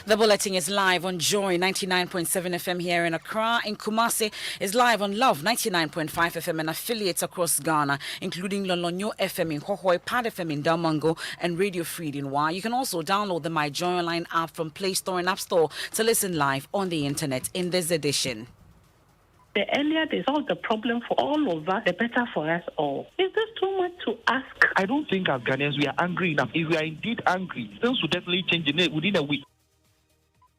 The bulletin is live on Joy 99.7 FM here in Accra. In Kumasi is live on Love 99.5 FM and affiliates across Ghana, including Lolonyo FM in Hohoi, Pad FM in Damongo, and Radio Free in Wa. You can also download the My Joy Online app from Play Store and App Store to listen live on the internet in this edition. The earlier they solve the problem for all of us, the better for us all. Is this too much to ask? I don't think as Ghanaians we are angry enough. If we are indeed angry, things will definitely change within a week.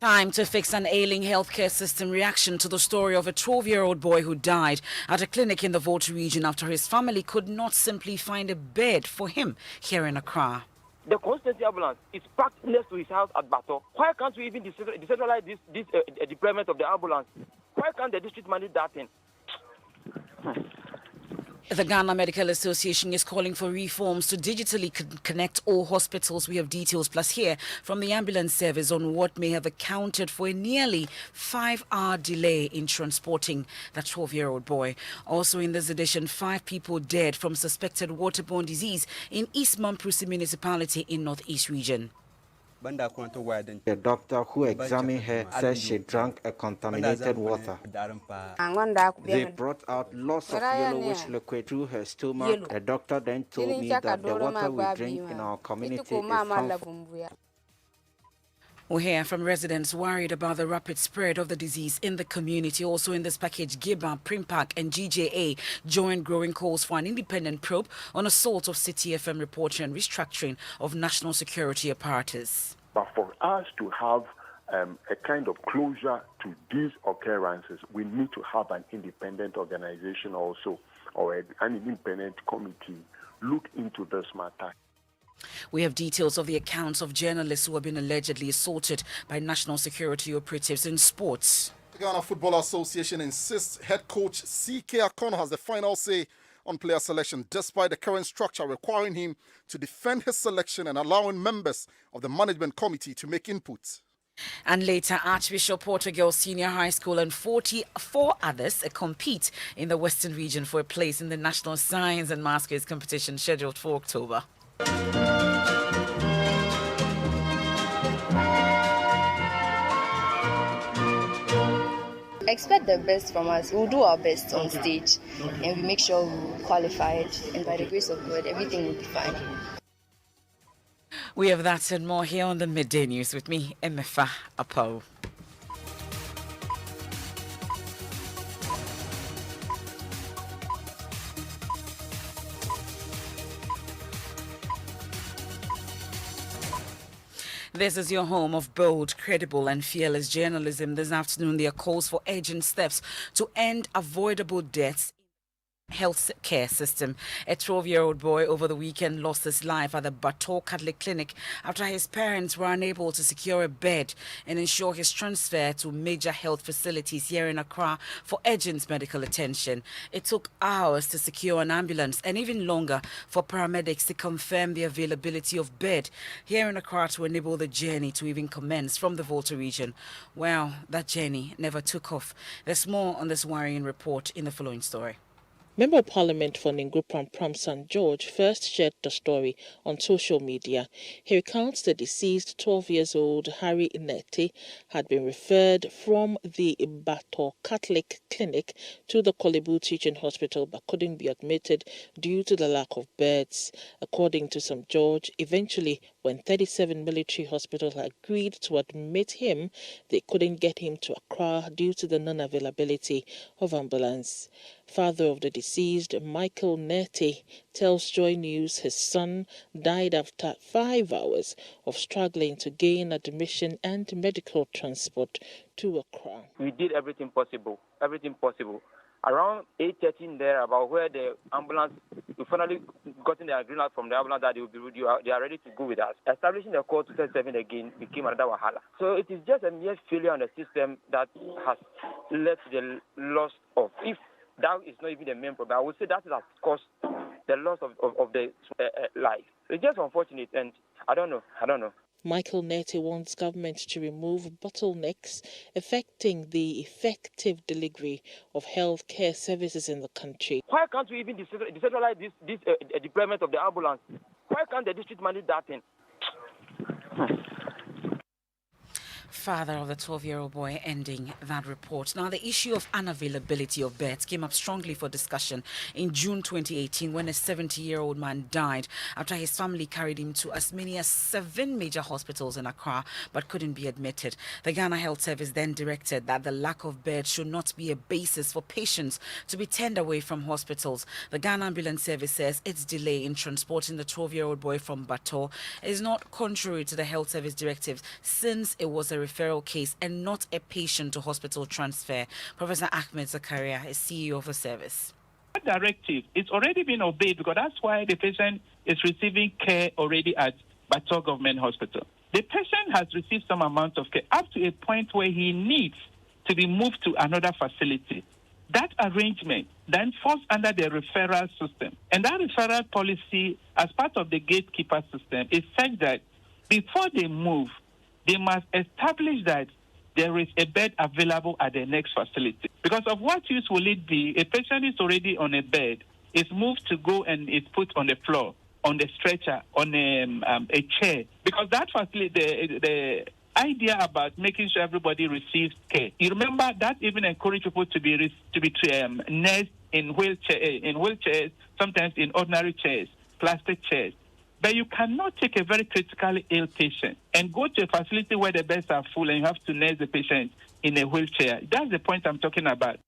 Time to fix an ailing healthcare system. Reaction to the story of a 12-year-old boy who died at a clinic in the Volta region after his family could not simply find a bed for him here in Accra. The constituency ambulance is parked next to his house at Bato. Why can't we even decentralize this deployment of the ambulance? Why can't the district manage that thing? The Ghana Medical Association is calling for reforms to digitally connect all hospitals. We have details plus here from the ambulance service on what may have accounted for a nearly 5-hour delay in transporting that 12-year-old boy. Also in this edition, 5 people dead from suspected waterborne disease in East Mamprusi municipality in Northeast region. The doctor who examined her said she drank a contaminated water. They brought out lots of yellowish liquid through her stomach. The doctor then told me that the water we drink in our community is harmful. We hear from residents worried about the rapid spread of the disease in the community. Also in this package, Giba, Primpac and GJA join growing calls for an independent probe on assault of City FM reporter and restructuring of national security apparatus. But for us to have a kind of closure to these occurrences, we need to have an independent organization also, or an independent committee look into this matter. We have details of the accounts of journalists who have been allegedly assaulted by national security operatives in sports. The Ghana Football Association insists head coach C.K. Akono has the final say on player selection, despite the current structure requiring him to defend his selection and allowing members of the management committee to make input. And later, Archbishop Portugal Senior High School and 44 others compete in the Western region for a place in the National Science and Masquerades competition scheduled for October. Expect the best from us. We'll do our best on stage and we make sure we're qualified, and by the grace of God, everything will be fine. We have that and more here on the Midday News with me, Emefa Apo. This is your home of bold, credible and fearless journalism. This afternoon, there are calls for urgent steps to end avoidable deaths health care system. A 12-year-old boy over the weekend lost his life at the Bato Catholic Clinic after his parents were unable to secure a bed and ensure his transfer to major health facilities here in Accra for urgent medical attention. It took hours to secure an ambulance and even longer for paramedics to confirm the availability of bed here in Accra to enable the journey to even commence from the Volta region. Well, that journey never took off. There's more on this worrying report in the following story. Member of Parliament for Ningru Pram St. George first shared the story on social media. He recounts the deceased 12-year-old Harry Ineti had been referred from the Bato Catholic Clinic to the Kolebu Teaching Hospital but couldn't be admitted due to the lack of beds. According to St. George, eventually when 37 military hospitals agreed to admit him, they couldn't get him to Accra due to the non-availability of ambulance. Father of the deceased, Michael Neti, tells Joy News his son died after 5 hours of struggling to gain admission and medical transport to Accra. We did everything possible. Around 8:13 there, about where the ambulance, we finally gotten the agreement from the ambulance that they are ready to go with us. Establishing the call to 37 again became another wahala. So it is just a mere failure on the system that has led to the loss of, if that is not even the main problem, I would say that has caused the loss of the life. It's just unfortunate, and I don't know. Michael Neti wants government to remove bottlenecks affecting the effective delivery of health care services in the country. Why can't we even decentralize this deployment of the ambulance? Why can't the district manage that thing? Father of the 12-year-old boy ending that report. Now, the issue of unavailability of beds came up strongly for discussion in June 2018 when a 70-year-old man died after his family carried him to as many as 7 major hospitals in Accra but couldn't be admitted. The Ghana Health Service then directed that the lack of beds should not be a basis for patients to be turned away from hospitals. The Ghana Ambulance Service says its delay in transporting the 12-year-old boy from Bato is not contrary to the Health Service directives since it was a referral case and not a patient to hospital transfer. Professor Ahmed Zakaria is CEO of the service. That directive is already been obeyed because that's why the patient is receiving care already at Bato Government Hospital. The patient has received some amount of care up to a point where he needs to be moved to another facility. That arrangement then falls under the referral system. And that referral policy, as part of the gatekeeper system, is such that before they move, they must establish that there is a bed available at the next facility. Because of what use will it be? A patient is already on a bed, is moved to go and is put on the floor, on the stretcher, on a chair. Because that facility, the idea about making sure everybody receives care. You remember that even encourage people to be nursed in wheelchairs, sometimes in ordinary chairs, plastic chairs. But you cannot take a very critically ill patient and go to a facility where the beds are full and you have to nurse the patient in a wheelchair. That's the point I'm talking about.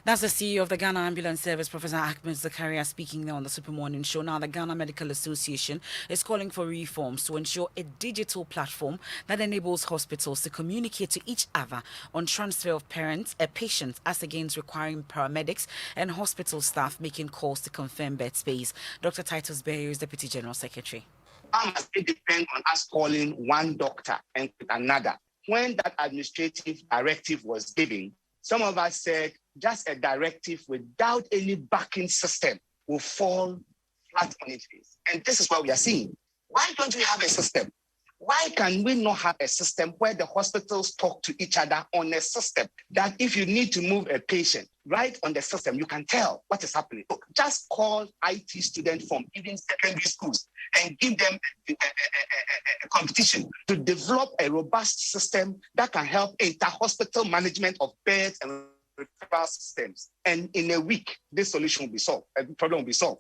That's the CEO of the Ghana Ambulance Service, Professor Ahmed Zakaria, speaking there on the Super Morning Show. Now, the Ghana Medical Association is calling for reforms to ensure a digital platform that enables hospitals to communicate to each other on transfer of patients, as against requiring paramedics and hospital staff making calls to confirm bed space. Dr. Titus Bayo is Deputy General Secretary. How must it depend on us calling one doctor and another? When that administrative directive was given, some of us said just a directive without any backing system will fall flat on its face. And this is what we are seeing. Why don't we have a system? Why can we not have a system where the hospitals talk to each other on a system that if you need to move a patient, right on the system, you can tell what is happening. Just call IT students from even secondary schools and give them a competition to develop a robust system that can help inter-hospital management of beds and referral systems. And in a week, this solution will be solved, the problem will be solved.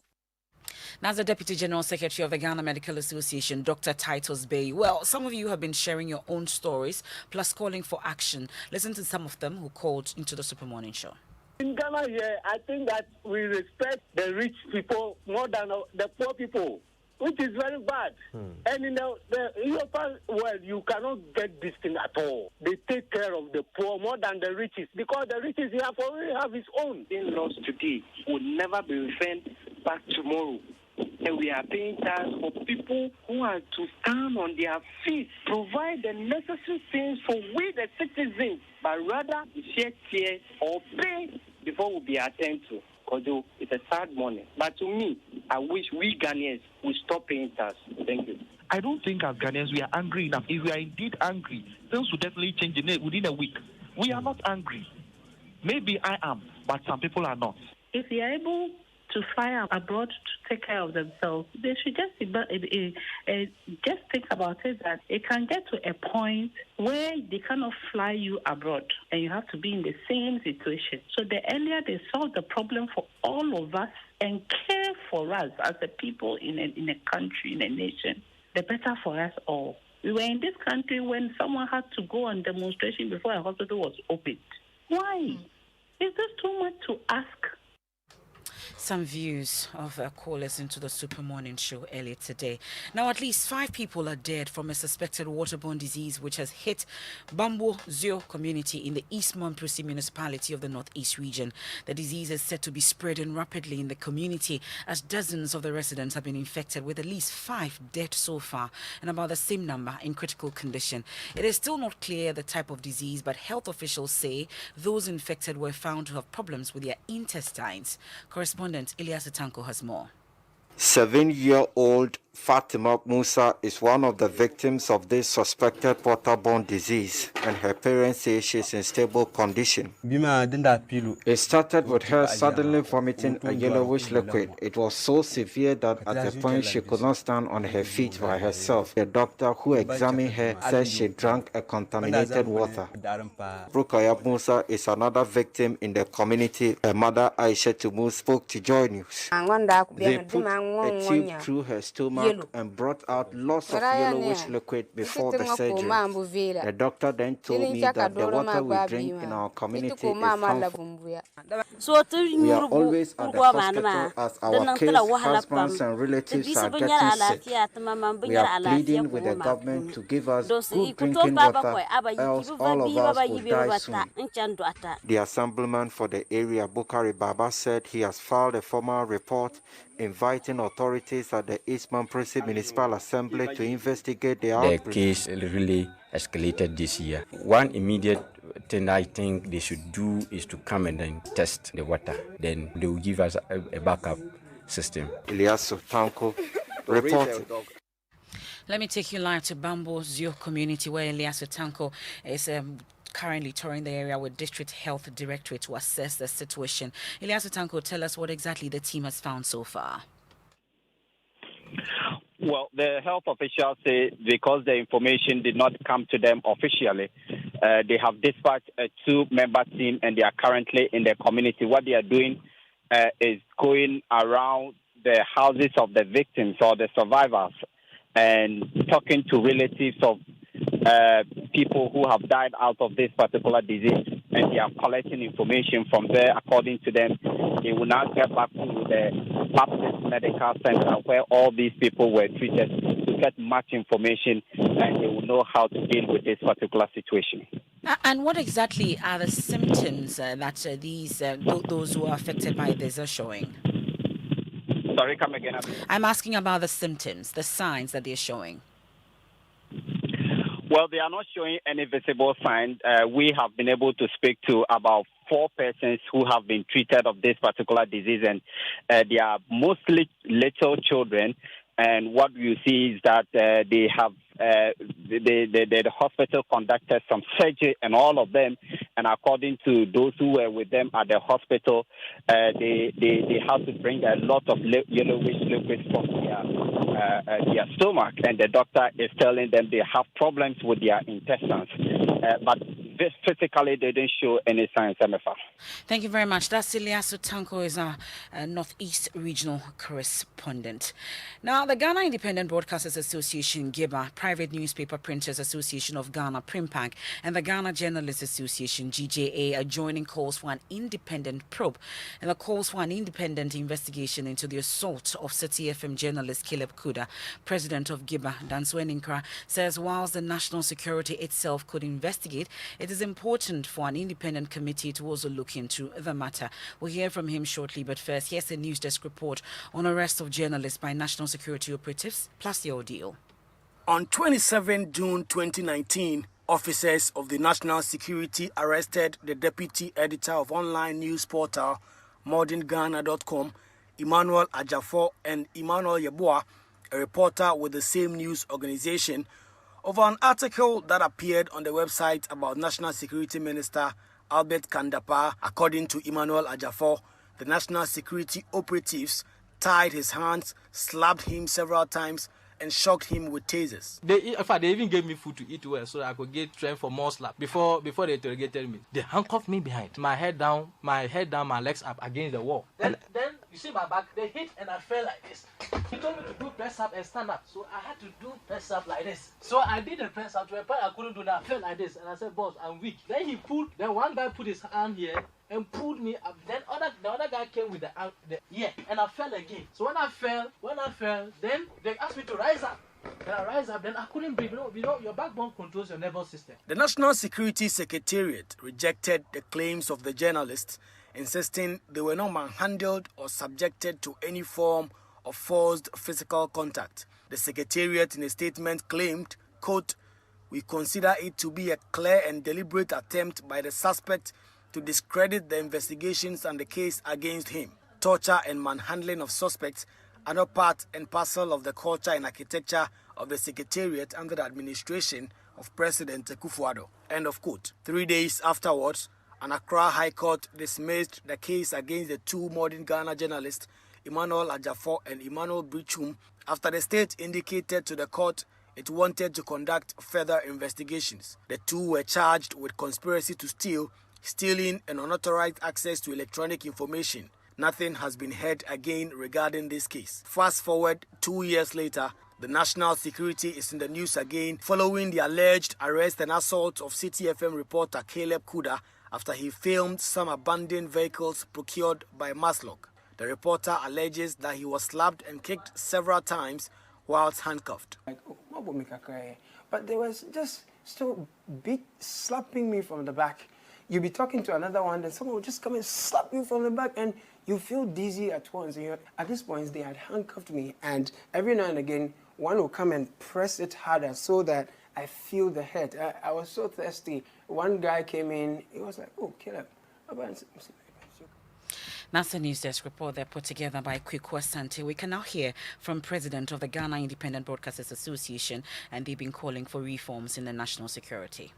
That's the Deputy General Secretary of the Ghana Medical Association, Dr. Titus Bay. Well, some of you have been sharing your own stories, plus calling for action. Listen to some of them who called into the Super Morning Show. In Ghana here, I think that we respect the rich people more than the poor people, which is very bad. And in the European world, you cannot get this thing at all. They take care of the poor more than the riches, because the riches already have his own. In-laws today will never be returned back tomorrow. And we are paying tax for people who are to stand on their feet, provide the necessary things for we the citizens, but rather shed tears or pay before we be attended to. Because it's a sad morning. But to me, I wish we Ghanaians will stop paying tax. Thank you. I don't think as Ghanaians we are angry enough. If we are indeed angry, things will definitely change within a week. We are not angry. Maybe I am, but some people are not. If they are able to fly abroad to take care of themselves, they should just think about it, that it can get to a point where they cannot fly you abroad and you have to be in the same situation. So the earlier they solve the problem for all of us and care for us as a people in a country, in a nation, the better for us all. We were in this country when someone had to go on demonstration before a hospital was opened. Why? Is this too much to ask? Some views of callers into the Super Morning Show earlier today. Now, at least 5 people are dead from a suspected waterborne disease which has hit Bambo Zio community in the East Mamprasi municipality of the Northeast region. The disease is said to be spreading rapidly in the community as dozens of the residents have been infected, with at least 5 dead so far and about the same number in critical condition. It is still not clear the type of disease, but health officials say those infected were found to have problems with their intestines. Correspondent Elias Tanko has more. 7-year-old Fatima Musa is one of the victims of this suspected waterborne disease, and her parents say she's in stable condition. It started with her suddenly vomiting a yellowish liquid. It was so severe that at a point she could not stand on her feet by herself. The doctor who examined her said she drank a contaminated water. Rukaya Musa is another victim in the community. Her mother Aisha Tumu spoke to Joy News. They put a tube through her stomach and brought out lots of yellowish liquid before the surgery. The doctor then told me that the water we drink in our community is harmful. We are always at the hospital as our case husbands and relatives are getting sick. We are pleading with the government to give us good drinking water, else all of us will die soon. The assemblyman for the area, Bukari Baba, said he has filed a formal report inviting authorities at the Eastman Prince Municipal Assembly to investigate the outbreak. The case really escalated this year. One immediate thing I think they should do is to come and then test the water. Then they will give us a backup system. Ilyasu Tanko reported. Let me take you live to Bambo Zio community where Ilyasu Tanko is currently touring the area with District Health Directorate to assess the situation. Ilyasu Tanko, tell us what exactly the team has found so far. Well, the health officials say because the information did not come to them officially, they have dispatched a two-member team and they are currently in the community. What they are doing is going around the houses of the victims or the survivors and talking to relatives of people who have died out of this particular disease, and they are collecting information from there. According to them, they will now get back to the Baptist Medical Center where all these people were treated to get much information, and they will know how to deal with this particular situation. And what exactly are the symptoms that those who are affected by this are showing? Sorry, come again. I'm asking about the symptoms, the signs that they're showing. Well, they are not showing any visible signs. We have been able to speak to about 4 persons who have been treated of this particular disease, and they are mostly little children. And what you see is that they have the hospital conducted some surgery and all of them. And according to those who were with them at the hospital, they have to bring a lot of yellowish liquids from their stomach. And the doctor is telling them they have problems with their intestines. But physically, they didn't show any signs, MFA. Thank you very much. That's Ilyasu Tanko, is our Northeast Regional Correspondent. Now, the Ghana Independent Broadcasters Association, GIBA, Private Newspaper Printers Association of Ghana, PRIMPAG, and the Ghana Journalists Association, GJA, are joining calls for an independent probe and the calls for an independent investigation into the assault of City FM journalist Caleb Kuda. President of GIBA, Danswen Nkra, says whilst the national security itself could investigate, it is important for an independent committee to also look into the matter. We'll hear from him shortly, but first, here's a news desk report on arrest of journalists by national security operatives, plus the ordeal. On 27 June 2019, officers of the National Security arrested the deputy editor of online news portal modernghana.com, Emmanuel Ajafor, and Emmanuel Yeboah, a reporter with the same news organization, over an article that appeared on the website about National Security Minister Albert Kandapa. According to Emmanuel Ajafor, the National Security operatives tied his hands, slapped him several times, and shocked him with tasers. They even gave me food to eat well so I could get trained for more slap. Before they interrogated me, they handcuffed me behind, my head down, my legs up against the wall. Then you see my back, they hit and I fell like this. He told me to do press up and stand up, so I had to do press up like this. So I did the press up to a point I couldn't do that. I felt like this, and I said, "Boss, I'm weak." Then one guy put his hand here and pulled me up. Then the other guy came with the and I fell again. So when I fell, then they asked me to rise up. Then I rise up, then I couldn't breathe. You know, your backbone controls your nervous system. The National Security Secretariat rejected the claims of the journalists, insisting they were not manhandled or subjected to any form of forced physical contact. The Secretariat in a statement claimed, quote, "We consider it to be a clear and deliberate attempt by the suspect to discredit the investigations and the case against him. Torture and manhandling of suspects are not part and parcel of the culture and architecture of the Secretariat under the administration of President Akufo-Addo. End of quote. 3 days afterwards, an Accra High Court dismissed the case against the two modern Ghana journalists, Emmanuel Ajafo and Emmanuel Brichum, after the state indicated to the court it wanted to conduct further investigations. The two were charged with conspiracy to steal, stealing, and unauthorized access to electronic information. Nothing has been heard again regarding this case. Fast forward 2 years later, the national security is in the news again following the alleged arrest and assault of City FM reporter Caleb Kuda after he filmed some abandoned vehicles procured by Maslock. The reporter alleges that he was slapped and kicked several times whilst handcuffed. But there was just still slapping me from the back. You'll be talking to another one, and someone will just come and slap you from the back, and you feel dizzy at once. And at this point, they had handcuffed me, and every now and again, one will come and press it harder so that I feel the head. I was so thirsty. One guy came in, he was like, "Oh, Caleb." That's the news desk report there put together by Kweku Asante. We can now hear from President of the Ghana Independent Broadcasters Association, and they've been calling for reforms in the national security.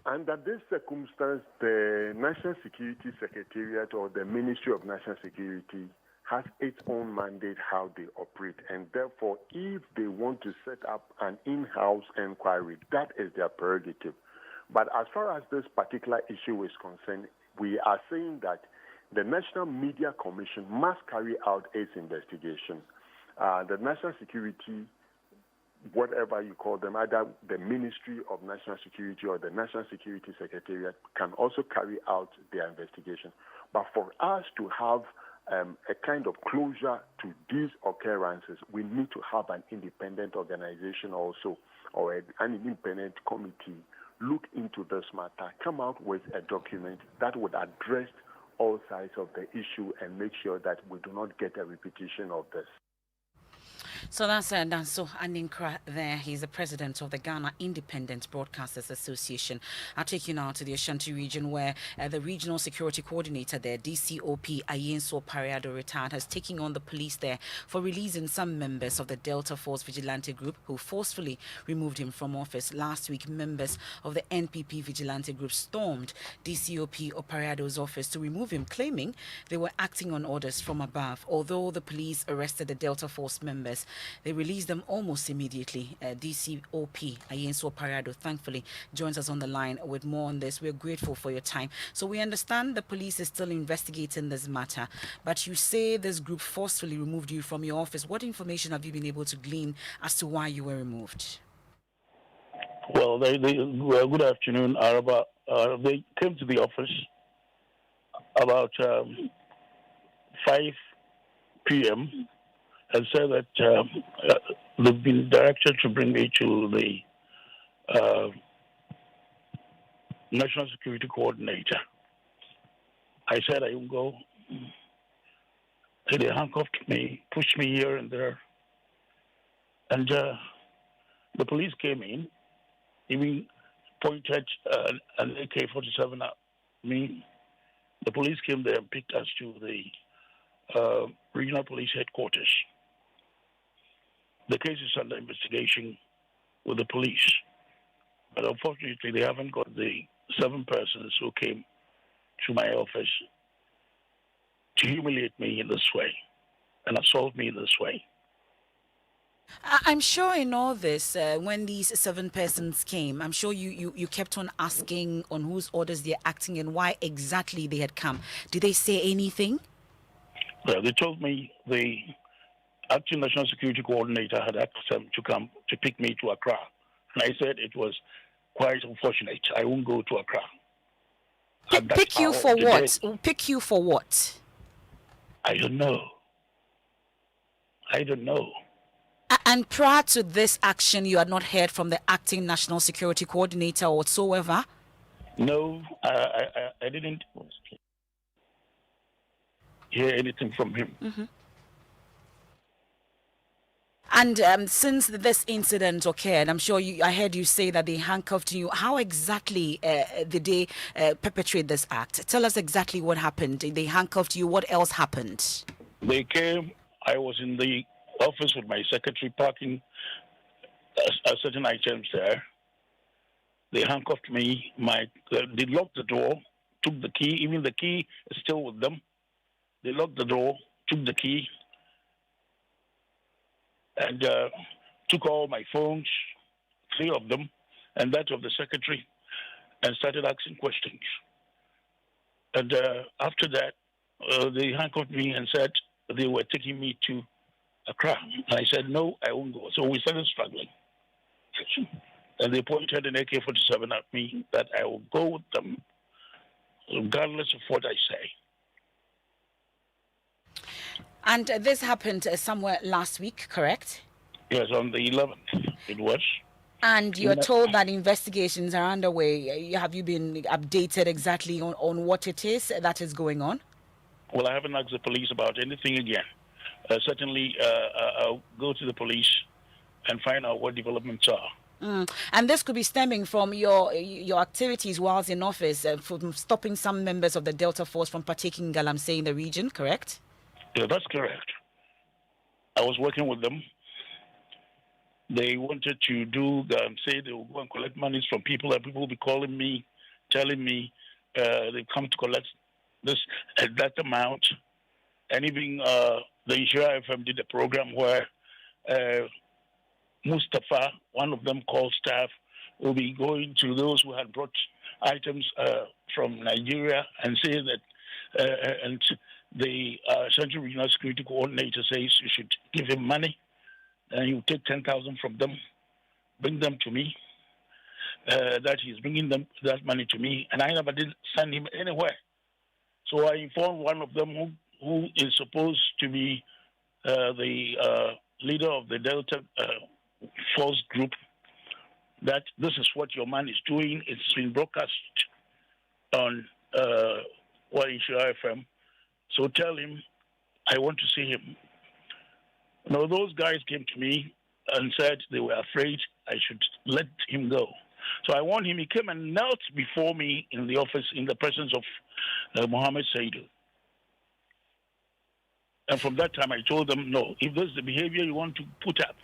Under this circumstance, the National Security Secretariat or the Ministry of National Security has its own mandate how they operate. And therefore, if they want to set up an in-house inquiry, that is their prerogative. But as far as this particular issue is concerned, we are saying that the National Media Commission must carry out its investigation. The National Security, whatever you call them, either the Ministry of National Security or the National Security Secretariat, can also carry out their investigation. But for us to have a kind of closure to these occurrences, we need to have an independent organization also, or an independent committee look into this matter, come out with a document that would address all sides of the issue and make sure that we do not get a repetition of this. So that's Danso Aninkra there. He's the president of the Ghana Independent Broadcasters Association. I'll take you now to the Ashanti region, where the regional security coordinator there, DCOP Ayenso Pariado, retired, has taken on the police there for releasing some members of the Delta Force Vigilante Group who forcefully removed him from office. Last week, members of the NPP Vigilante Group stormed DCOP Opariado's office to remove him, claiming they were acting on orders from above. Although the police arrested the Delta Force members, they released them almost immediately. DCOP Ayenso Parado thankfully joins us on the line with more on this. We're grateful for your time. So we understand the police is still investigating this matter, but you say this group forcefully removed you from your office. What information have you been able to glean as to why you were removed? Well, good afternoon, Araba. They came to the office about 5 p.m. and said that they've been directed to bring me to the National Security Coordinator. I said I won't go. They handcuffed me, pushed me here and there. And the police came in, even pointed an AK-47 at me. The police came there and picked us to the regional police headquarters. The case is under investigation with the police. But unfortunately, they haven't got the 7 persons who came to my office to humiliate me in this way and assault me in this way. I'm sure in all this, when these 7 persons came, I'm sure you kept on asking on whose orders they're acting and why exactly they had come. Did they say anything? Well, they told me the acting National Security Coordinator had asked them to come to pick me to Accra. And I said it was quite unfortunate. I won't go to Accra. Pick you for what? Pick you for what? I don't know. And prior to this action, you had not heard from the acting National Security Coordinator whatsoever? No, I didn't hear anything from him. Mm-hmm. And since this incident occurred, I'm sure I heard you say that they handcuffed you. How exactly did they perpetrate this act? Tell us exactly what happened. They handcuffed you. What else happened? They came. I was in the office with my secretary parking certain items there. They handcuffed me. They locked the door, took the key. Even the key is still with them. They locked the door, took the key, and took all my phones, 3 of them, and that of the secretary, and started asking questions. And after that, they handcuffed me and said they were taking me to Accra. And I said, no, I won't go. So we started struggling. And they pointed an AK-47 at me that I will go with them, regardless of what I say. And this happened somewhere last week, correct? Yes, on the 11th it was. And you're told that investigations are underway. Have you been updated exactly on what it is that is going on? Well, I haven't asked the police about anything again. Certainly, I'll go to the police and find out what developments are. And this could be stemming from your activities whilst in office, from stopping some members of the Delta Force from partaking in Galamsey in the region, correct? Yeah, that's correct. I was working with them. They wanted to say they will go and collect monies from people, and people will be calling me, telling me they come to collect this at that amount. And even the Insure FM did a program where Mustafa, one of them called staff, will be going to those who had brought items from Nigeria and say that, and the Central Regional Security Coordinator says you should give him money, and you take 10,000 from them, bring them to me. That he's bringing them that money to me, and I never did send him anywhere. So I informed one of them who is supposed to be the leader of the Delta Force group, that this is what your man is doing. It's been broadcast on Insure FM. So tell him I want to see him. Now, those guys came to me and said they were afraid I should let him go. So I warned him. He came and knelt before me in the office in the presence of Mohammed Saidu. And from that time, I told them, no, if this is the behavior you want to put up,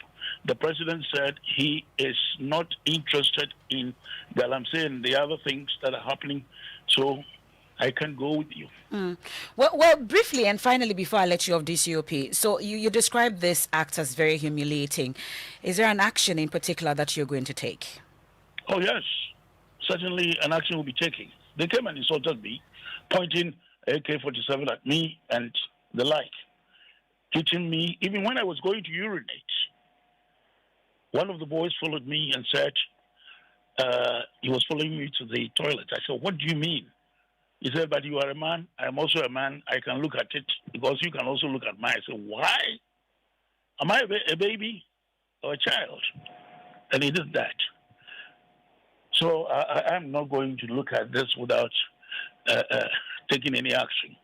the president said he is not interested in Galamsey and the other things that are happening. So I can go with you. Well, briefly and finally, before I let you off DCOP, so you described this act as very humiliating. Is there an action in particular that you're going to take? Oh, yes. Certainly an action will be taken. They came and insulted me, pointing AK-47 at me and the like, hitting me. Even when I was going to urinate, one of the boys followed me and said he was following me to the toilet. I said, what do you mean? He said, but you are a man. I am also a man. I can look at it because you can also look at mine. I said, why? Am I a baby or a child? And he did that. So I'm not going to look at this without taking any action.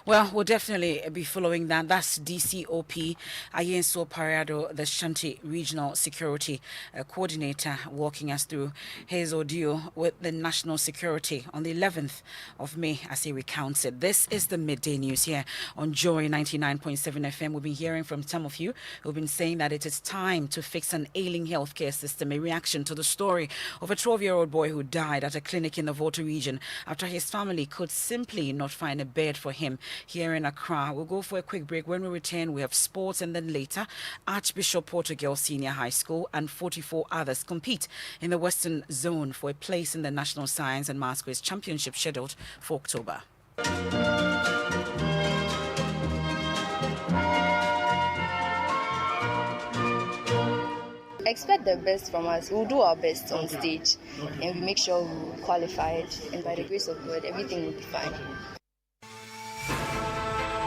Well, we'll definitely be following that. That's DCOP Ayenso Parado, the Shanti Regional Security Coordinator, walking us through his ordeal with the national security on the 11th of May as he recounts it. This is the Midday News here on Joy 99.7 FM. We've been hearing from some of you who've been saying that it is time to fix an ailing healthcare system, a reaction to the story of a 12-year-old boy who died at a clinic in the Volta region after his family could simply not find a bed for him here in Accra. We'll go for a quick break. When we return, we have sports, and then later, Archbishop Portugal Senior High School and 44 others compete in the Western Zone for a place in the National Science and Maths Quiz Championship scheduled for October. Expect the best from us. We'll do our best on stage, and we make sure we're qualified, and by the grace of God, everything will be fine.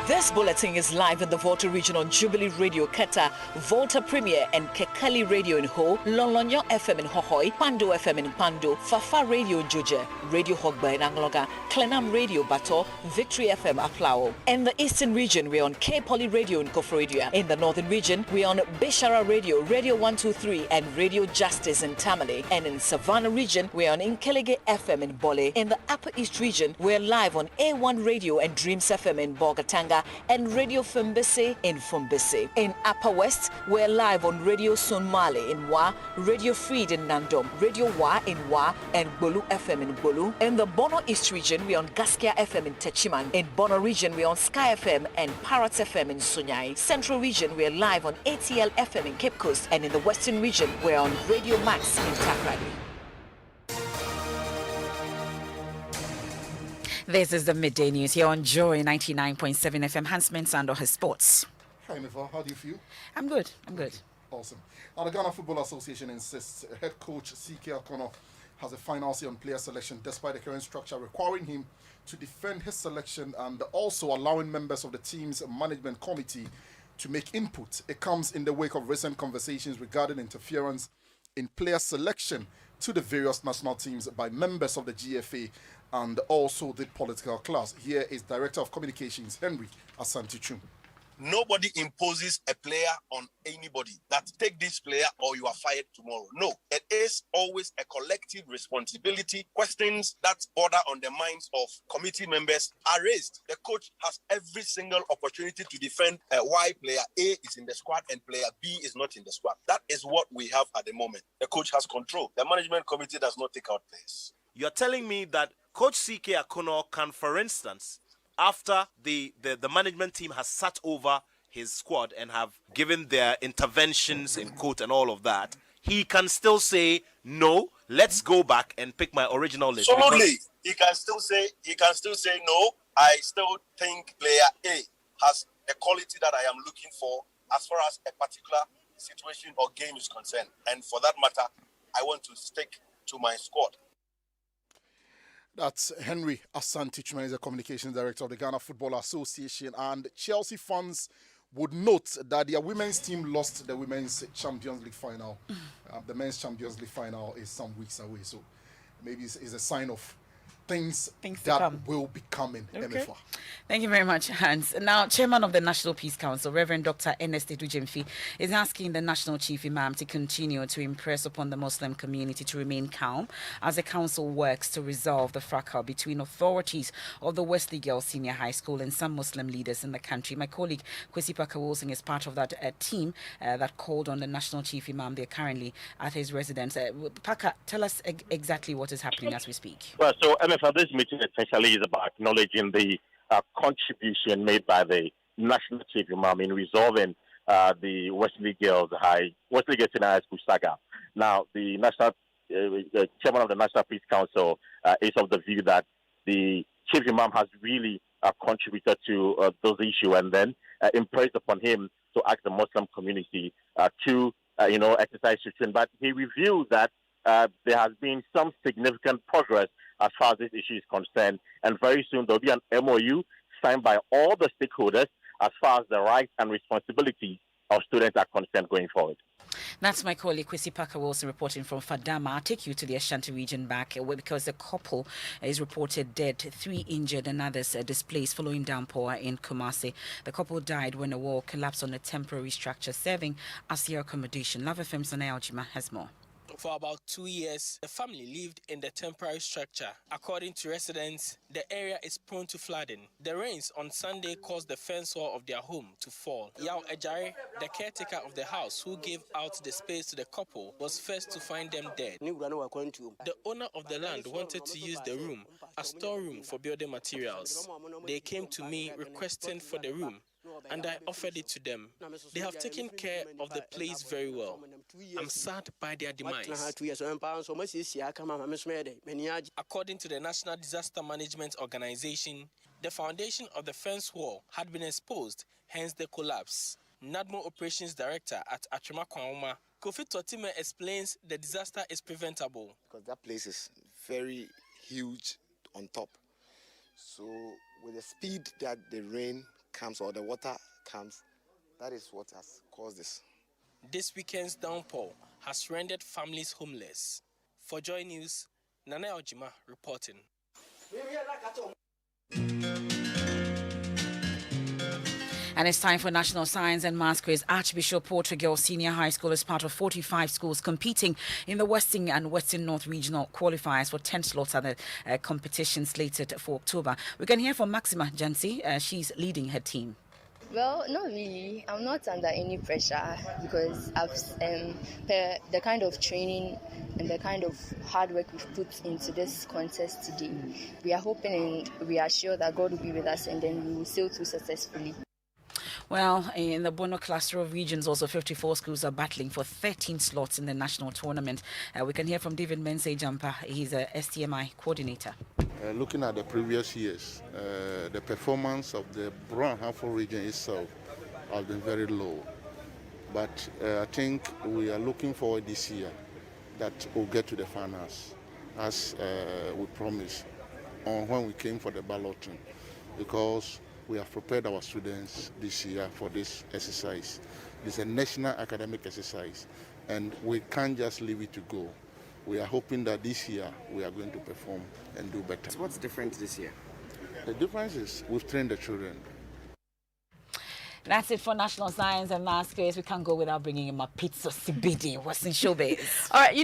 This bulletin is live in the Volta region on Jubilee Radio Keta, Volta Premier and Kekali Radio in Ho, Lolonyo FM in Hohoi, Pando FM in Pando, Fafa Radio in Joje, Radio Hogba in Angloga, Klenam Radio Bato, Victory FM Aplao. In the Eastern region, we're on K Poly Radio in Kofrodia. In the Northern region, we're on Bishara Radio, Radio 123 and Radio Justice in Tamale. And in Savannah region, we're on Inkelege FM in Bole. In the Upper East region, we're live on A1 Radio and Dreams FM in Bogatanga. Kumasiga and Radio Fumbese in Fumbese. In Upper West, we're live on Radio Sonmale in Wa, Radio Freed in Nandom, Radio Wa in Wa, and Bolu FM in Bolu. In the Bono East region, we're on Gaskia FM in Techiman. In Bono region, we're on Sky FM and Parrot FM in Sunyai. Central region, we're live on ATL FM in Cape Coast. And in the Western region, we're on Radio Max in Takrady. This is the Midday News here on Joy 99.7 FM. Hans Mensando has sports. Hi, Mifa. How do you feel? I'm good. Awesome. Now, the Ghana Football Association insists head coach C.K. Akono has a final say on player selection despite the current structure requiring him to defend his selection and also allowing members of the team's management committee to make input. It comes in the wake of recent conversations regarding interference in player selection to the various national teams by members of the GFA and also the political class. Here is Director of Communications, Henry Asantichum. Nobody imposes a player on anybody that take this player or you are fired tomorrow. No, it is always a collective responsibility. Questions that border on the minds of committee members are raised. The coach has every single opportunity to defend why player A is in the squad and player B is not in the squad. That is what we have at the moment. The coach has control. The management committee does not take out players. You're telling me that Coach C.K. Akono can, for instance, after the management team has sat over his squad and have given their interventions in court and all of that, he can still say, no, let's go back and pick my original list. Absolutely. He can still say no, I still think player A has the quality that I am looking for as far as a particular situation or game is concerned. And for that matter, I want to stick to my squad. That's Henry Asantichman, is the communications director of the Ghana Football Association. And Chelsea fans would note that their women's team lost the women's Champions League final. The men's Champions League final is some weeks away, so maybe it's a sign of things that will be coming. Okay. Thank you very much, Hans. Now, Chairman of the National Peace Council, Reverend Dr. Ernest Edujemfi, is asking the National Chief Imam to continue to impress upon the Muslim community to remain calm as the council works to resolve the fracas between authorities of the Wesley Girls Senior High School and some Muslim leaders in the country. My colleague Kwesi Paka-Wilson is part of that team that called on the National Chief Imam. They're currently at his residence. Paka, tell us exactly what is happening as we speak. Well, so MFL, this meeting essentially is about acknowledging the contribution made by the National Chief Imam in resolving the Wesley Girls Senior High School saga. Now, the chairman of the National Peace Council is of the view that the Chief Imam has really contributed to those issues, and then impressed upon him to ask the Muslim community to exercise restraint. But he revealed that there has been some significant progress as far as this issue is concerned, and very soon there will be an MOU signed by all the stakeholders as far as the rights and responsibilities of students are concerned going forward. That's my colleague Kwesi Paka-Wilson reporting from Fadama. I'll take you to the Ashanti region back because the couple is reported dead, 3 injured and others displaced following downpour in Kumasi. The couple died when a wall collapsed on a temporary structure serving as their accommodation. Love FM's Nana Aljima has more. For about 2 years, the family lived in the temporary structure. According to residents, the area is prone to flooding. The rains on Sunday caused the fence wall of their home to fall. Yao Ejare, the caretaker of the house who gave out the space to the couple, was first to find them dead. The owner of the land wanted to use the room as storeroom for building materials. They came to me requesting for the room, and I offered it to them. They have taken care of the place very well. I'm sad by their demise. According to the National Disaster Management Organization, the foundation of the fence wall had been exposed, hence the collapse. NADMO Operations Director at Achuma Kwauma, Kofi Totime, explains the disaster is preventable. Because that place is very huge on top. So with the speed that the rain comes or the water comes, that is what has caused this. This weekend's downpour has rendered families homeless. For Joy News, Nana Aljima reporting. And it's time for National Science and Maths Quiz. Archbishop Portugal Senior High School is part of 45 schools competing in the Western and Western North regional qualifiers for 10 slots at the competition slated for October. We can hear from Maxima Jansi. She's leading her team. Well, not really. I'm not under any pressure because I've the kind of training and the kind of hard work we've put into this contest today. We are hoping and we are sure that God will be with us and then we will sail through successfully. Well, in the Bono cluster of regions, also 54 schools are battling for 13 slots in the national tournament. We can hear from David Menseh Jampa. He's a STMI coordinator. Looking at the previous years, the performance of the Brown Hartford region itself has been very low. But I think we are looking forward this year that we'll get to the finals, as we promised when we came for the balloting, because we have prepared our students this year for this exercise. It's a national academic exercise, and we can't just leave it to go. We are hoping that this year we are going to perform and do better. So what's different this year? The difference is we've trained the children. That's it for National Science and Maths Quiz. We can't go without bringing in my pizza CBD. What's in showbiz? All right,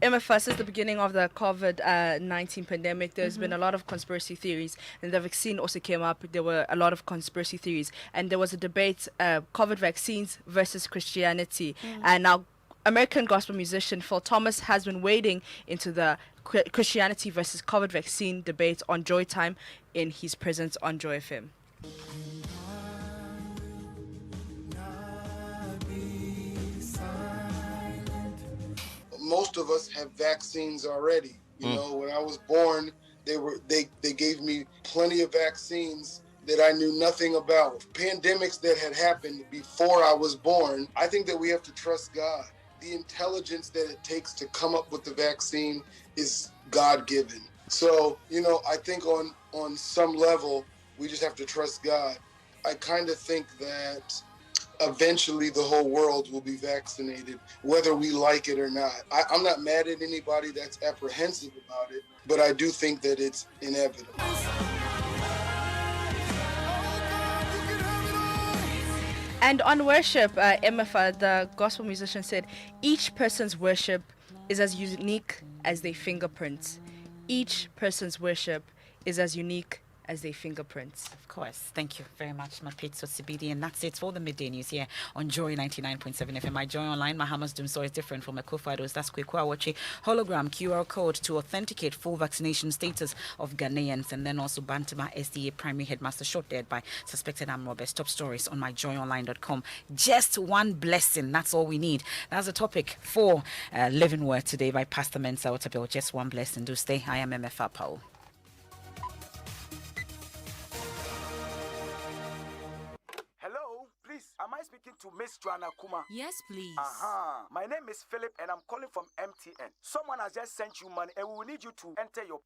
MFA, since the beginning of the COVID-19 pandemic, there's been a lot of conspiracy theories, and the vaccine also came up. There were a lot of conspiracy theories, and there was a debate, COVID vaccines versus Christianity. And now American gospel musician Phil Thomas has been wading into the Christianity versus COVID vaccine debate on Joy Time in his presence on Joy FM. Most of us have vaccines already. You know, when I was born, they gave me plenty of vaccines that I knew nothing about. Pandemics that had happened before I was born. I think that we have to trust God. The intelligence that it takes to come up with the vaccine is God-given. So, I think on some level, we just have to trust God. I kind of think that eventually the whole world will be vaccinated, whether we like it or not. I'm not mad at anybody that's apprehensive about it, but I do think that it's inevitable. And on worship, MFA, the gospel musician, said, each person's worship is as unique as their fingerprints. Each person's worship is as unique as their fingerprints. Of course. Thank you very much, Mapitso CBD. And that's it for the Midday News here on Joy 99.7 FM. My Joy Online, Mahamas Dumso is different from Ekofados. That's Kwekwawachi. Hologram QR code to authenticate full vaccination status of Ghanaians. And then also Bantama SDA primary headmaster shot dead by suspected armed robbers. Top stories on myjoyonline.com. Just one blessing. That's all we need. That's the topic for Living Word today by Pastor Mensa Otabil. Just one blessing. Do stay. I am MFA Paul. Am I speaking to Miss Joanna Kuma? Yes, please. My name is Philip and I'm calling from MTN. Someone has just sent you money and we will need you to enter your